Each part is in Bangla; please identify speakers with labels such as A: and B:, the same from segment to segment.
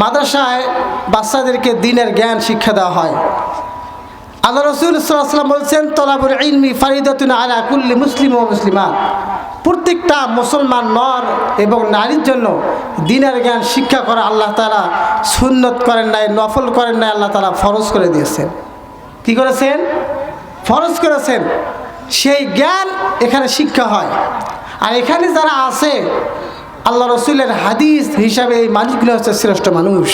A: মাদ্রাসায় বাচ্চাদেরকে দ্বীনের জ্ঞান শিক্ষা দেওয়া হয়। আল্লাহ রাসূল সাল্লাল্লাহু আলাইহি ওয়াসাল্লাম বলেছেন, তলাবুল ইলমি ফারিদাতুন আলা কুল্লি মুসলিম ওয়া মুসলিমাত। প্রত্যেকটা মুসলমান নর এবং নারীর জন্য দ্বীনের জ্ঞান শিক্ষা করা আল্লাহ তাআলা সুন্নত করেন নাই, নফল করেন নাই, আল্লাহ তাআলা ফরজ করে দিয়েছেন। কি করেছেন? ফরজ করেছেন। সেই জ্ঞান এখানে শিক্ষা হয়। আর এখানে যারা আছে আল্লাহ রসুলের হাদিস হিসাবে এই মানুষগুলো হচ্ছে শ্রেষ্ঠ মানুষ।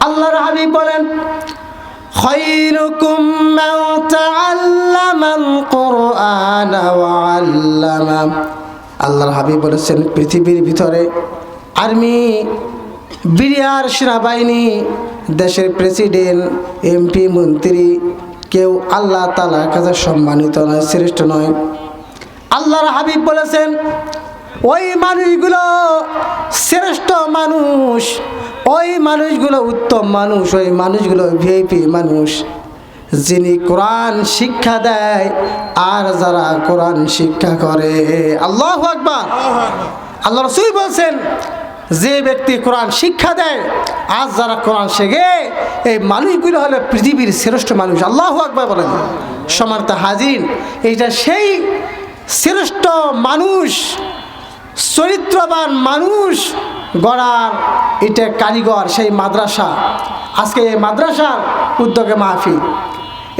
A: আল্লাহর হাবিব বলেন, খায়রুকুম মান তাআল্লামাল কুরআনা ওয়া আল্লামা। আল্লাহর হাবিব বলেছেন, পৃথিবীর ভিতরে আর্মি, বিডিআর, সেনাবাহিনী, দেশের প্রেসিডেন্ট, এমপি, মন্ত্রী কেউ আল্লাহ তাআলার কাছে সম্মানিত নয়, শ্রেষ্ঠ নয়। আল্লাহর হাবিব বলেছেন, ওই মানুষগুলো শ্রেষ্ঠ মানুষ, ওই মানুষগুলো উত্তম মানুষ, ওই মানুষগুলো ভিআইপি মানুষ, যিনি কোরআন শিক্ষা দেয় আর যারা কোরআন শিক্ষা করে। আল্লাহু আকবার। আল্লাহ রাসূল বলছেন, যে ব্যক্তি কোরআন শিক্ষা দেয় আর যারা কোরআন শেখে, এই মানুষগুলো হলো পৃথিবীর শ্রেষ্ঠ মানুষ। আল্লাহু আকবার বলেন। সম্মানিত হাজিরিন, এইটা সেই শ্রেষ্ঠ মানুষ, চরিত্রবান মানুষ গড়ার এটা কারিগর সেই মাদ্রাসা। আজকে এই মাদ্রাসার উদ্যোগে মাহফিল।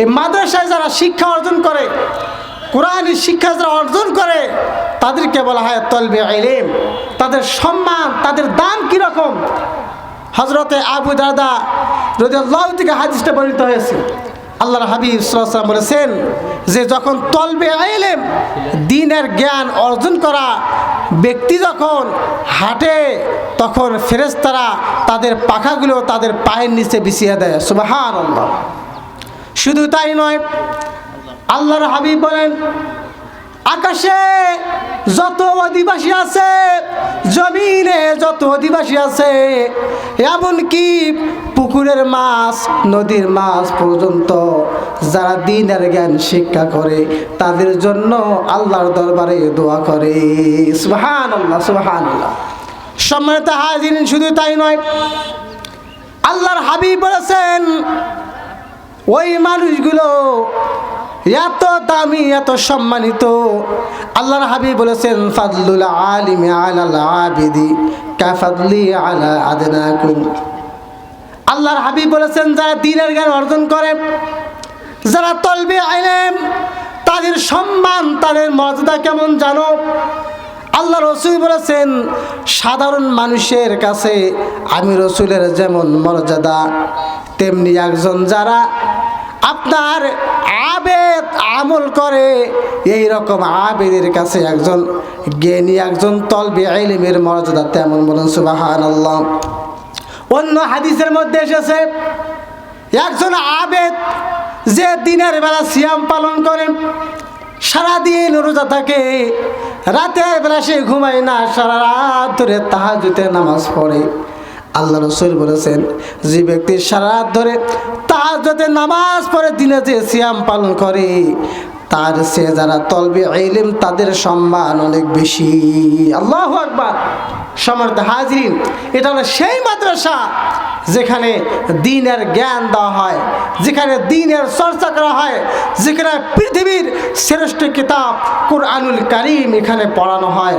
A: এই মাদ্রাসায় যারা শিক্ষা অর্জন করে, কোরআনী শিক্ষা যারা অর্জন করে, তাদেরকে বলা হয় তলবে ইলম। তাদের সম্মান, তাদের দাম কীরকম? হযরতে আবু দারদা রাদিয়াল্লাহু থেকে হাদিসটা বর্ণিত হয়েছে। আল্লাহর হাবিব সাল্লাল্লাহু আলাইহি ওয়াসাল্লাম বলেছেন যে যখন তলবে ইলম, দ্বীনের জ্ঞান অর্জন করা ব্যক্তি যখন হাঁটে, তখন ফেরেশতারা তাদের পাখাগুলো তাদের পায়ের নিচে বিছিয়ে দেয়। সুবহানাল্লাহ। শুধু তাই নয়, আল্লাহর হাবিব বলেন, আকাশে যত অধিবাসী আছে, জমিনে যত অধিবাসী আছে, এমনকি পুকুরের মাছ, নদীর মাছ পর্যন্ত যারা দ্বীনের জ্ঞান শিক্ষা করে, তাদের জন্য আল্লাহর দরবারে দোয়া করে। সুবহানাল্লাহ, সুবহানাল্লাহ। সম্মানিত হাজিরিন, শুধু তাই নয়, আল্লাহর হাবিব বলেছেন, ওই মানুষগুলো এত দামি, এত সম্মানিত। আল্লাহর হাবিব বলেছেন, ফাদলুল আলিমি আলাল আবিদি কাফাদলি আলা আদনাকুম। আল্লাহর হাবিব বলেছেন, যারা দ্বীনের জ্ঞান অর্জন করে, যারা তলবে ইলম, তাদের সম্মান, তাদের মর্যাদা কেমন জানো? আল্লাহ রসুল বলেছেন, সাধারণ মানুষের কাছে আমি রসুলের যেমন মর্যাদা, তেমনি একজন যারা আপনার আবেদ আমল করে, এই রকম আবেদের কাছে একজন জ্ঞানী, একজন তলবে ইলমের মর্যাদা তেমন। বলুন সুবহানাল্লাহ। অন্য হাদিসের মধ্যে এসেছে, একজন আবেদ যে দিনের বেলা সিয়াম পালন করেন, সারাদিন রোজা থাকে, রাতের বেলা সে ঘুমায় না, সারা রাত ধরে তাহাজ্জুদের নামাজ পড়ে। আল্লাহ রসুল বলেছেন, যে ব্যক্তি সারা রাত ধরে তাহাজ্জুদের নামাজ পড়ে, দিনে যে সিয়াম পালন করে, তার সে যারা তলবে ইলম, তাদের সম্মান অনেক বেশি। আল্লাহু আকবার। সম্মানিত হাজিরিন, এটা হলো সেই মাদ্রাসা যেখানে দ্বীনের জ্ঞান দেওয়া হয়, যেখানে দ্বীনের চর্চা করা হয়, যেখানে পৃথিবীর শ্রেষ্ঠ কিতাব কুরআনুল কারীম এখানে পড়ানো হয়।